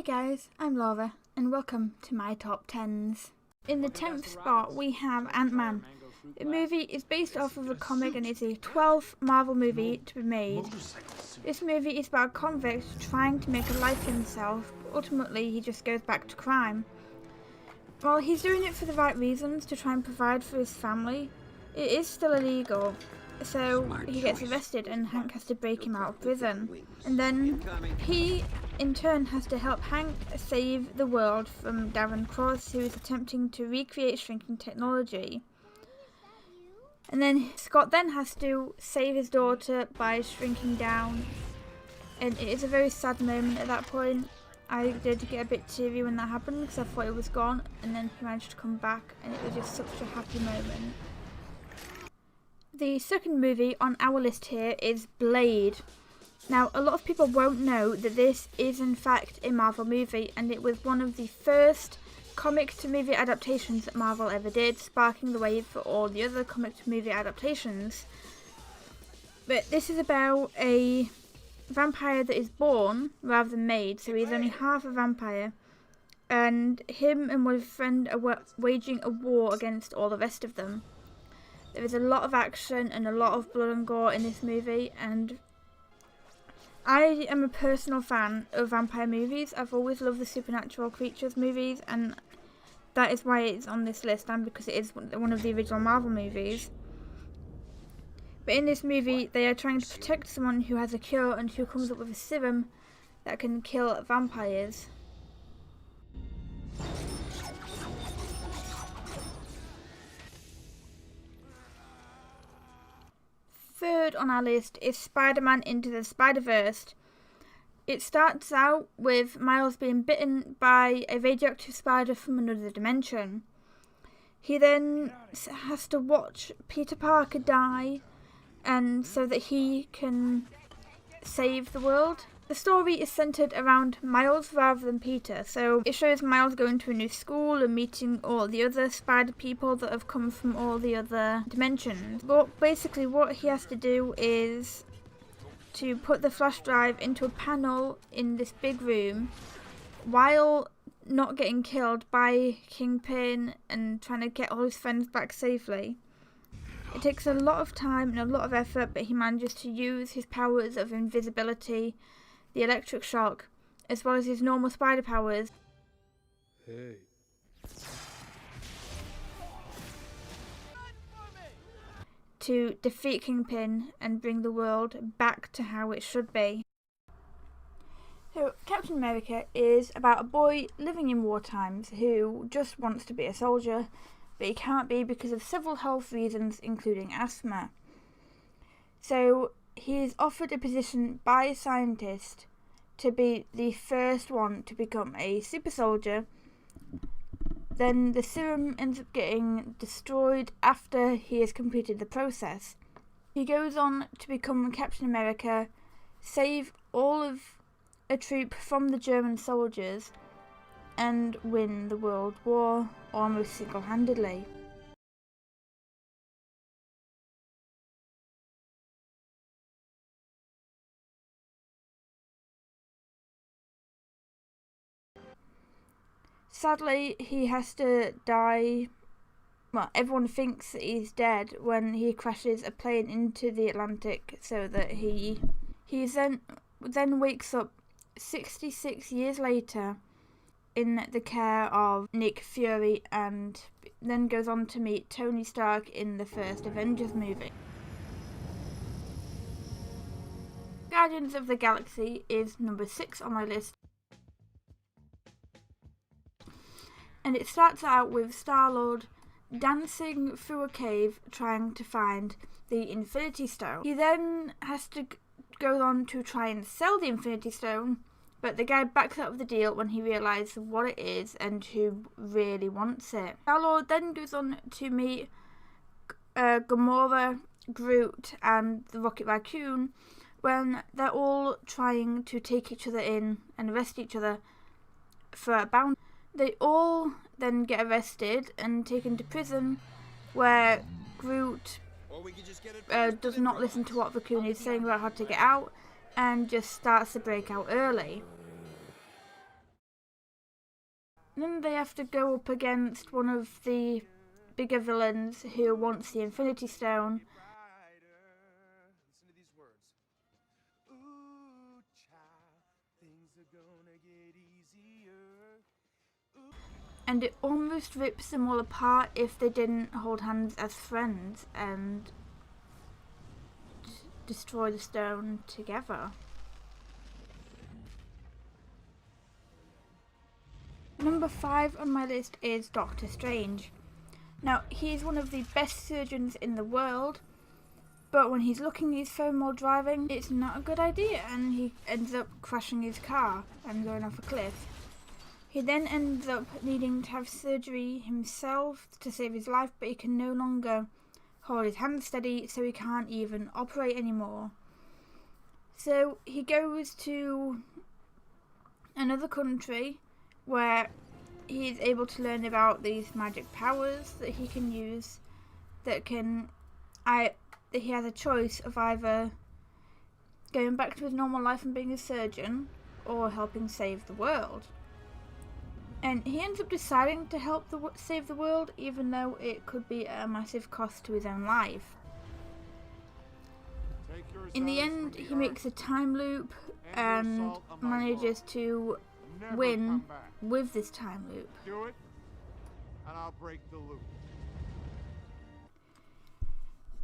guys, I'm Laura and welcome to my top 10s. In the 10th spot we have Ant-Man. The movie is based off of a comic and is a 12th Marvel movie to be made. This movie is about a convict trying to make a life for himself, but ultimately he just goes back to crime. While he's doing it for the right reasons, to try and provide for his family, it is still illegal. So he gets arrested and Hank has to break him out of prison. And then he in turn has to help Hank save the world from Darren Cross, who is attempting to recreate shrinking technology. And then Scott then has to save his daughter by shrinking down. And it is a very sad moment at that point. I did get a bit teary when that happened because I thought it was gone, and then he managed to come back and it was just such a happy moment. The second movie on our list here is Blade. Now, a lot of people won't know that this is in fact a Marvel movie, and it was one of the first comic to movie adaptations that Marvel ever did, sparking the way for all the other comic to movie adaptations. But this is about a vampire that is born rather than made, so he's only half a vampire, and him and one friend are waging a war against all the rest of them. There is a lot of action and a lot of blood and gore in this movie, and I am a personal fan of vampire movies. I've always loved the supernatural creatures movies, and that is why it's on this list, and because it is one of the original Marvel movies. But in this movie, they are trying to protect someone who has a cure and who comes up with a serum that can kill vampires. Third on our list is Spider-Man Into the SpiderVerse. It starts out with Miles being bitten by a radioactive spider from another dimension. He then has to watch Peter Parker die, and so that he can save the world. The story is centered around Miles rather than Peter, so it shows Miles going to a new school and meeting all the other spider people that have come from all the other dimensions. But basically what he has to do is to put the flash drive into a panel in this big room while not getting killed by Kingpin and trying to get all his friends back safely. It takes a lot of time and a lot of effort, but he manages to use his powers of invisibility, the electric shock, as well as his normal spider powers to defeat Kingpin and bring the world back to how it should be. So, Captain America is about a boy living in war times who just wants to be a soldier, but he can't be because of several health reasons, including asthma. So he is offered a position by a scientist to be the first one to become a super soldier. Then the serum ends up getting destroyed after he has completed the process. He goes on to become Captain America, save all of a troop from the German soldiers, and win the World War almost single-handedly. Sadly, he has to die. Well, everyone thinks that he's dead when he crashes a plane into the Atlantic, so that he then wakes up 66 years later in the care of Nick Fury, and then goes on to meet Tony Stark in the first Avengers movie. Guardians of the Galaxy is number 6 on my list. And it starts out with Star-Lord dancing through a cave trying to find the Infinity Stone. He then has to go on to try and sell the Infinity Stone, but the guy backs out of the deal when he realises what it is and who really wants it. Star-Lord then goes on to meet Gamora, Groot and the Rocket Raccoon when they're all trying to take each other in and arrest each other for a bounty. They all then get arrested and taken to prison, where Groot does not listen to what Raccoon is saying about how to get out and just starts to break out early. Then they have to go up against one of the bigger villains who wants the Infinity Stone. Listen to these words. Ooh, child, things are gonna get easier. And it almost rips them all apart if they didn't hold hands as friends and destroy the stone together. Number 5 on my list is Doctor Strange. Now, he's one of the best surgeons in the world, but when he's looking at his phone while driving, it's not a good idea, and he ends up crashing his car and going off a cliff. He then ends up needing to have surgery himself to save his life, but he can no longer hold his hand steady, so he can't even operate anymore. So he goes to another country where he is able to learn about these magic powers that he can use, that he has a choice of either going back to his normal life and being a surgeon or helping save the world. And he ends up deciding to help save the world, even though it could be a massive cost to his own life. In the end, he makes a time loop and manages to win with this time loop. Do it, and I'll break the loop.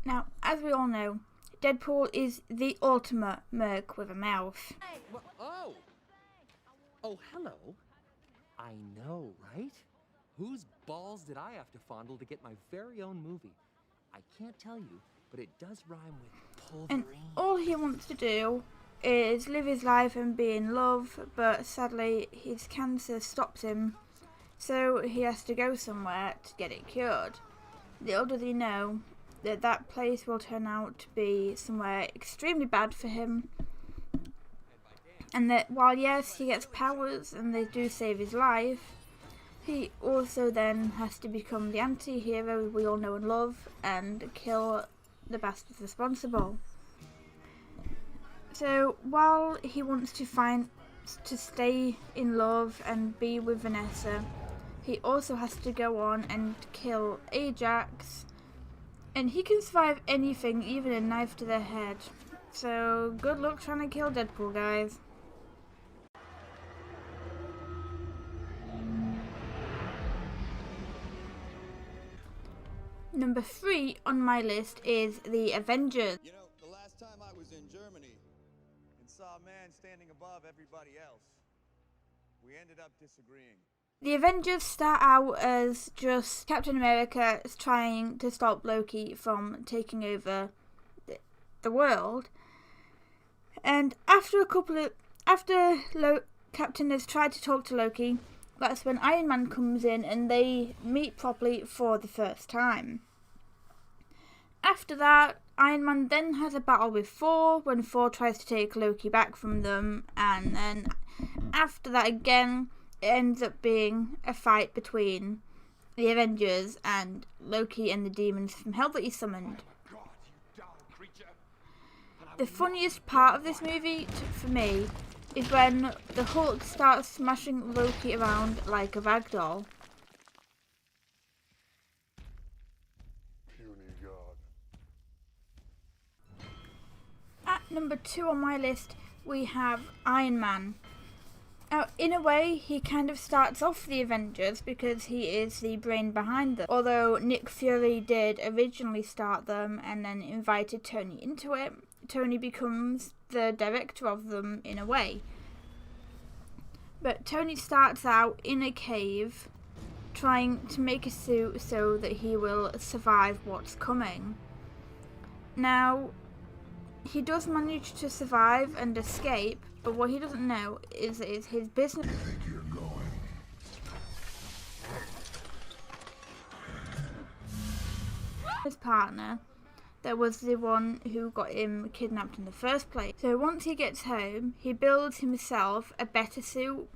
Now, as we all know, Deadpool is the ultimate merc with a mouth. Oh, hello. I know, right? Whose balls did I have to fondle to get my very own movie? I can't tell you, but it does rhyme with And pulverine. all he wants to do is live his life and be in love, but sadly his cancer stops him, so he has to go somewhere to get it cured. Little does he know that that place will turn out to be somewhere extremely bad for him, and that while yes, he gets powers and they do save his life, he also then has to become the anti-hero we all know and love and kill the bastards responsible. So while he wants to stay in love and be with Vanessa, he also has to go on and kill Ajax, and he can survive anything, even a knife to the head. So good luck trying to kill Deadpool, guys. Number 3 on my list is the Avengers. You know, the last time I was in Germany and saw a man standing above everybody else, we ended up disagreeing. The Avengers start out as just Captain America trying to stop Loki from taking over the world. And after Captain has tried to talk to Loki, that's when Iron Man comes in and they meet properly for the first time. After that, Iron Man then has a battle with Thor when Thor tries to take Loki back from them, and then after that again, it ends up being a fight between the Avengers and Loki and the demons from hell that he summoned. The funniest part of this movie, for me, is when the Hulk starts smashing Loki around like a ragdoll. Puny God. At number 2 on my list, we have Iron Man. Now, in a way, he kind of starts off the Avengers because he is the brain behind them. Although Nick Fury did originally start them and then invited Tony into it, Tony becomes the director of them in a way. But Tony starts out in a cave trying to make a suit so that he will survive what's coming. Now, he does manage to survive and escape, but what he doesn't know is his business. His partner, that was the one who got him kidnapped in the first place. So once he gets home, he builds himself a better suit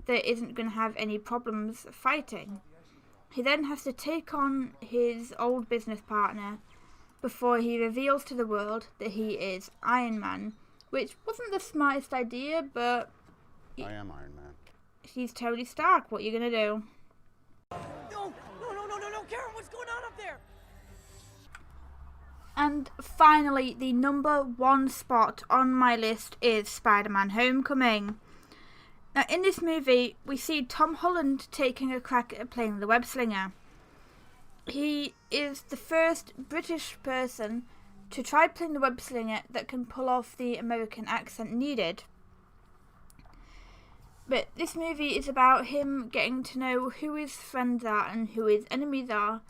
that isn't going to have any problems fighting. He then has to take on his old business partner before he reveals to the world that he is Iron Man, which wasn't the smartest idea, but I am Iron Man. he's Tony Stark. What are you going to do? No, Karen, what's going on up there? And finally, the number 1 spot on my list is SpiderMan Homecoming. Now, in this movie, we see Tom Holland taking a crack at playing the web slinger. He is the first British person to try playing the web slinger that can pull off the American accent needed. But this movie is about him getting to know who his friends are and who his enemies are,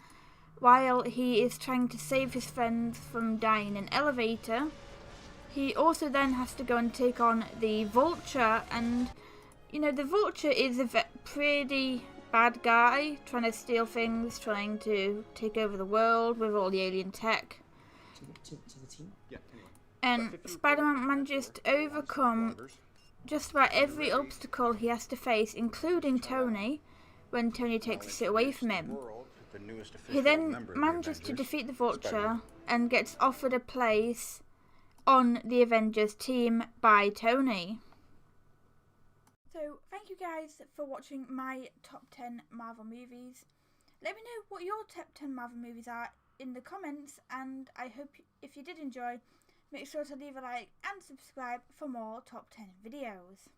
while he is trying to save his friends from dying in an elevator. He also then has to go and take on the Vulture, and you know, the Vulture is a pretty bad guy, trying to steal things, trying to take over the world with all the alien tech. To the team? Yeah, and Spider-Man manages to overcome just about every obstacle he has to face, including Tony, when Tony takes a sit away from him. He then manages to defeat the Vulture and gets offered a place on the Avengers team by Tony. So, thank you guys for watching my top 10 Marvel movies. Let me know what your top 10 Marvel movies are in the comments, and I hope if you did enjoy, make sure to leave a like and subscribe for more top 10 videos.